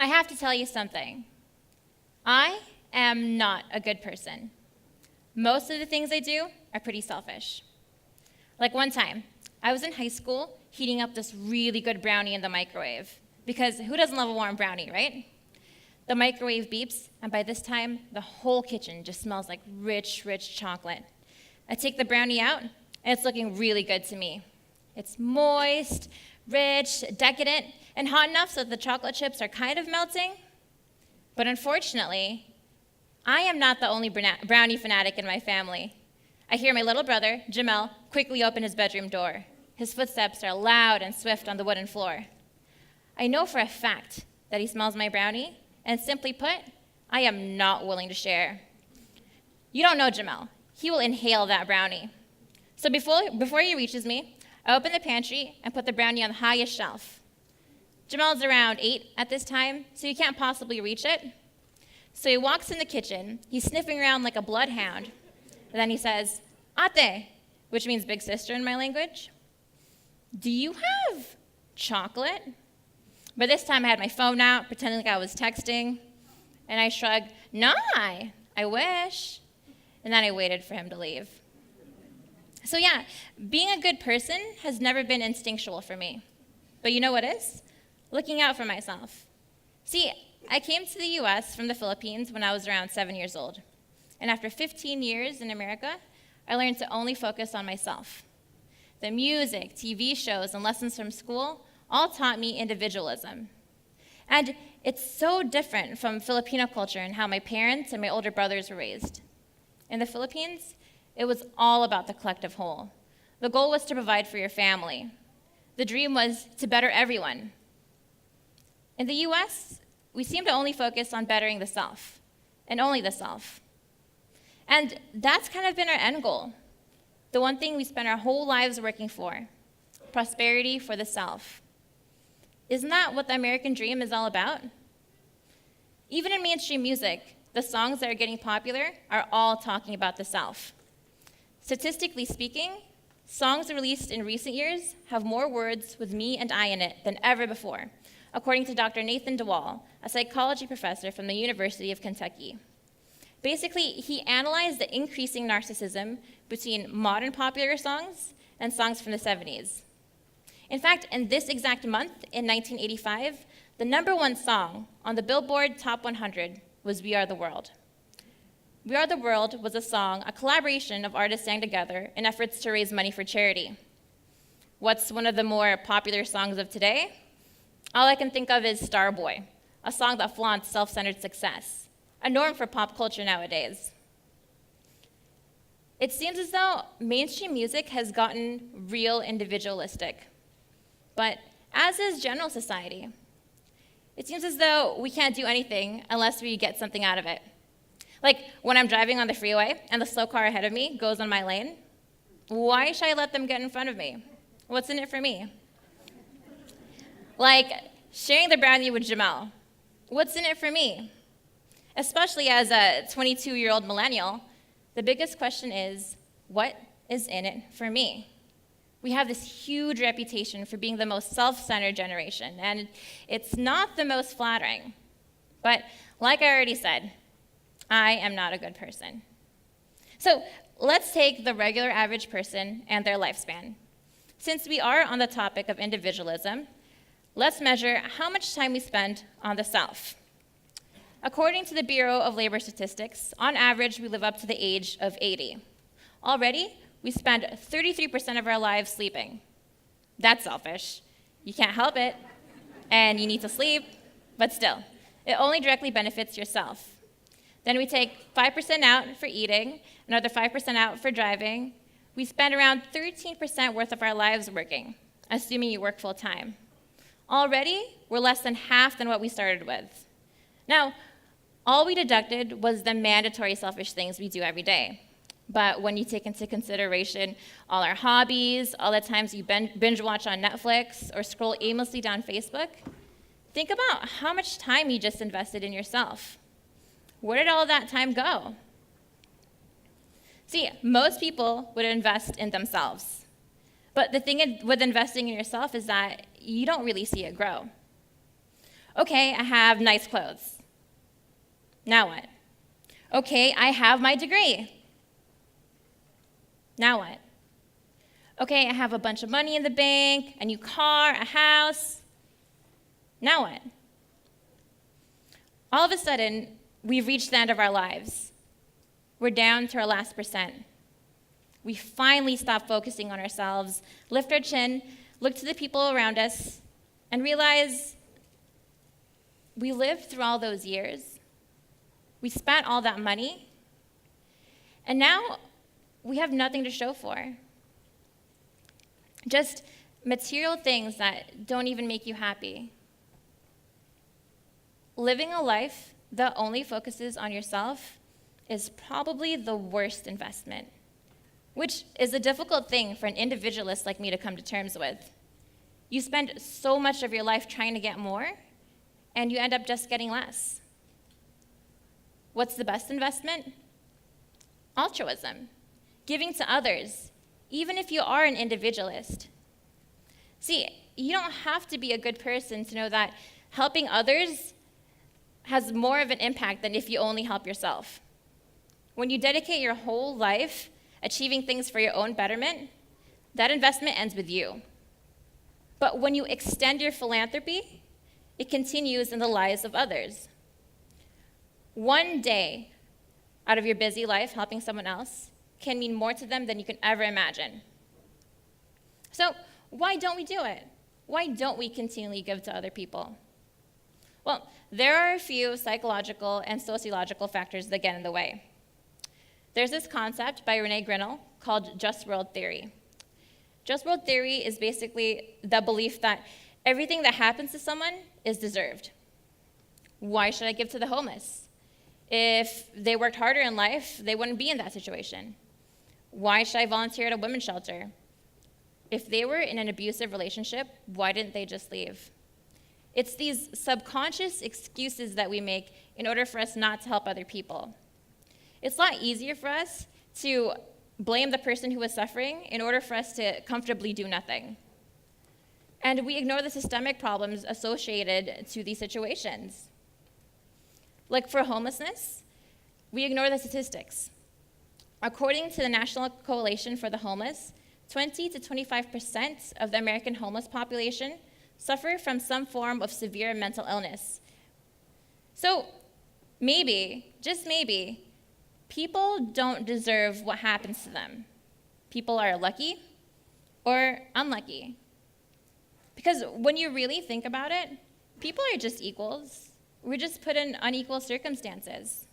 I have to tell you something. I am not a good person. Most of the things I do are pretty selfish. Like one time, I was in high school heating up this really good brownie in the microwave, because who doesn't love a warm brownie, right? The microwave beeps, and by this time, the whole kitchen just smells like rich, rich chocolate. I take the brownie out, and it's looking really good to me. It's moist, rich, decadent, and hot enough so that the chocolate chips are kind of melting. But unfortunately, I am not the only brownie fanatic in my family. I hear my little brother, Jamel, quickly open his bedroom door. His footsteps are loud and swift on the wooden floor. I know for a fact that he smells my brownie, and simply put, I am not willing to share. You don't know Jamel. He will inhale that brownie. So before he reaches me, I open the pantry and put the brownie on the highest shelf. Jamel's around 8 at this time, so he can't possibly reach it. So he walks in the kitchen, he's sniffing around like a bloodhound, and then he says, "Ate," which means big sister in my language. "Do you have chocolate?" By this time I had my phone out, pretending like I was texting, and I shrugged, "No, I wish." And then I waited for him to leave. So yeah, being a good person has never been instinctual for me. But you know what is? Looking out for myself. See, I came to the US from the Philippines when I was around 7 years old. And after 15 years in America, I learned to only focus on myself. The music, TV shows, and lessons from school all taught me individualism. And it's so different from Filipino culture and how my parents and my older brothers were raised. In the Philippines, it was all about the collective whole. The goal was to provide for your family. The dream was to better everyone. In the US, we seem to only focus on bettering the self, and only the self. And that's kind of been our end goal. The one thing we spend our whole lives working for, prosperity for the self. Isn't that what the American dream is all about? Even in mainstream music, the songs that are getting popular are all talking about the self. Statistically speaking, songs released in recent years have more words with me and I in it than ever before, according to Dr. Nathan DeWall, a psychology professor from the University of Kentucky. Basically, he analyzed the increasing narcissism between modern popular songs and songs from the 70s. In fact, in this exact month, in 1985, the #1 song on the Billboard Top 100 was "We Are the World." "We Are the World" was a song, a collaboration of artists sang together in efforts to raise money for charity. What's one of the more popular songs of today? All I can think of is "Starboy," a song that flaunts self-centered success, a norm for pop culture nowadays. It seems as though mainstream music has gotten real individualistic, but as is general society. It seems as though we can't do anything unless we get something out of it. Like when I'm driving on the freeway and the slow car ahead of me goes on my lane, why should I let them get in front of me? What's in it for me? Like sharing the brownie with Jamel. What's in it for me? Especially as a 22-year-old millennial, the biggest question is, what is in it for me? We have this huge reputation for being the most self-centered generation, and it's not the most flattering. But like I already said, I am not a good person. So let's take the regular average person and their lifespan. Since we are on the topic of individualism, let's measure how much time we spend on the self. According to the Bureau of Labor Statistics, on average, we live up to the age of 80. Already, we spend 33% of our lives sleeping. That's selfish. You can't help it, and you need to sleep, but still, it only directly benefits yourself. Then we take 5% out for eating, another 5% out for driving. We spend around 13% worth of our lives working, assuming you work full time. Already, we're less than half than what we started with. Now, all we deducted was the mandatory selfish things we do every day. But when you take into consideration all our hobbies, all the times you binge watch on Netflix or scroll aimlessly down Facebook, think about how much time you just invested in yourself. Where did all that time go? See, most people would invest in themselves. But the thing with investing in yourself is that you don't really see it grow. Okay, I have nice clothes. Now what? Okay, I have my degree. Now what? Okay, I have a bunch of money in the bank, a new car, a house. Now what? All of a sudden, we've reached the end of our lives. We're down to our last percent. We finally stop focusing on ourselves, lift our chin, look to the people around us, and realize we lived through all those years. We spent all that money, and now we have nothing to show for. Just material things that don't even make you happy. Living a life that only focuses on yourself is probably the worst investment, which is a difficult thing for an individualist like me to come to terms with. You spend so much of your life trying to get more, and you end up just getting less. What's the best investment? Altruism, giving to others, even if you are an individualist. See, you don't have to be a good person to know that helping others has more of an impact than if you only help yourself. When you dedicate your whole life achieving things for your own betterment, that investment ends with you. But when you extend your philanthropy, it continues in the lives of others. One day out of your busy life helping someone else can mean more to them than you can ever imagine. So why don't we do it? Why don't we continually give to other people? Well, there are a few psychological and sociological factors that get in the way. There's this concept by Renee Grinnell called just world theory. Just world theory is basically the belief that everything that happens to someone is deserved. Why should I give to the homeless? If they worked harder in life, they wouldn't be in that situation. Why should I volunteer at a women's shelter? If they were in an abusive relationship, why didn't they just leave? It's these subconscious excuses that we make in order for us not to help other people. It's a lot easier for us to blame the person who was suffering in order for us to comfortably do nothing. And we ignore the systemic problems associated to these situations. Like for homelessness, we ignore the statistics. According to the National Coalition for the Homeless, 20 to 25% of the American homeless population suffer from some form of severe mental illness. So maybe, just maybe, people don't deserve what happens to them. People are lucky or unlucky. Because when you really think about it, people are just equals. We're just put in unequal circumstances.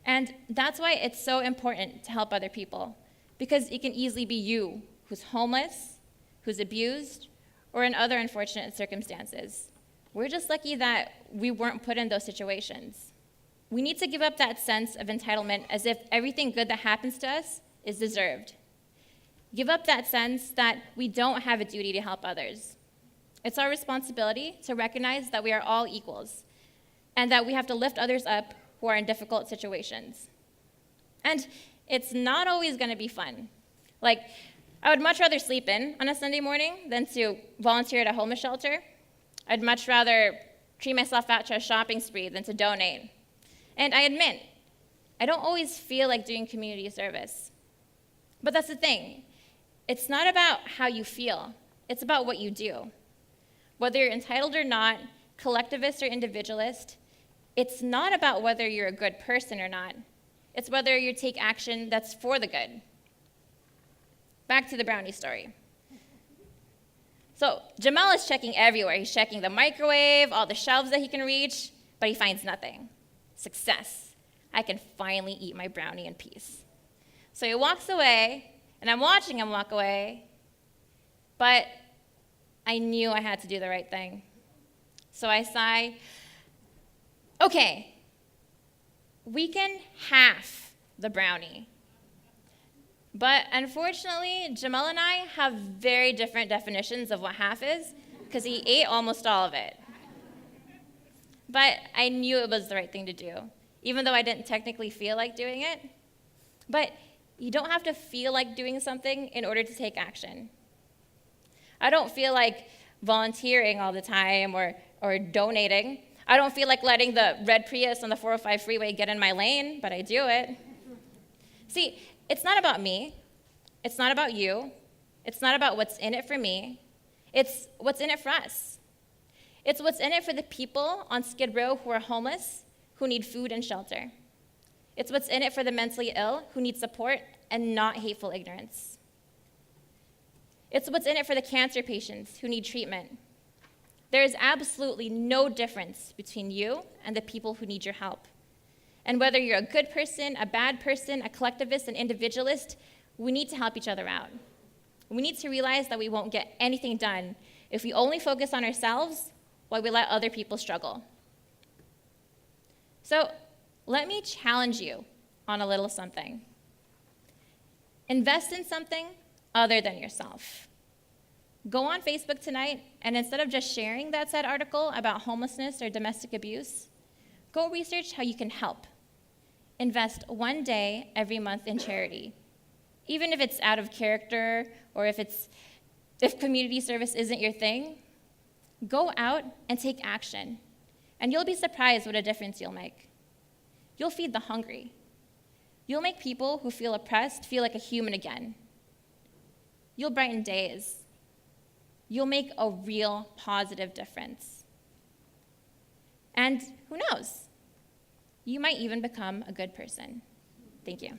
And that's why it's so important to help other people, because it can easily be you who's homeless, who's abused, or in other unfortunate circumstances. We're just lucky that we weren't put in those situations. We need to give up that sense of entitlement as if everything good that happens to us is deserved. Give up that sense that we don't have a duty to help others. It's our responsibility to recognize that we are all equals and that we have to lift others up who are in difficult situations. And it's not always going to be fun. Like, I would much rather sleep in on a Sunday morning than to volunteer at a homeless shelter. I'd much rather treat myself out to a shopping spree than to donate. And I admit, I don't always feel like doing community service. But that's the thing. It's not about how you feel. It's about what you do. Whether you're entitled or not, collectivist or individualist, it's not about whether you're a good person or not. It's whether you take action that's for the good. Back to the brownie story. So Jamal is checking everywhere. He's checking the microwave, all the shelves that he can reach, but he finds nothing. Success. I can finally eat my brownie in peace. So he walks away, and I'm watching him walk away, but I knew I had to do the right thing. So I sigh, okay, we can half the brownie. But unfortunately, Jamal and I have very different definitions of what half is, because he ate almost all of it. But I knew it was the right thing to do, even though I didn't technically feel like doing it. But you don't have to feel like doing something in order to take action. I don't feel like volunteering all the time or donating. I don't feel like letting the red Prius on the 405 freeway get in my lane, but I do it. See, it's not about me. It's not about you. It's not about what's in it for me. It's what's in it for us. It's what's in it for the people on Skid Row who are homeless, who need food and shelter. It's what's in it for the mentally ill who need support and not hateful ignorance. It's what's in it for the cancer patients who need treatment. There is absolutely no difference between you and the people who need your help. And whether you're a good person, a bad person, a collectivist, an individualist, we need to help each other out. We need to realize that we won't get anything done if we only focus on ourselves while we let other people struggle. So let me challenge you on a little something. Invest in something other than yourself. Go on Facebook tonight, and instead of just sharing that said article about homelessness or domestic abuse, go research how you can help. Invest one day every month in charity. Even if it's out of character or if community service isn't your thing, go out and take action, and you'll be surprised what a difference you'll make. You'll feed the hungry. You'll make people who feel oppressed feel like a human again. You'll brighten days. You'll make a real positive difference. And who knows? You might even become a good person. Thank you.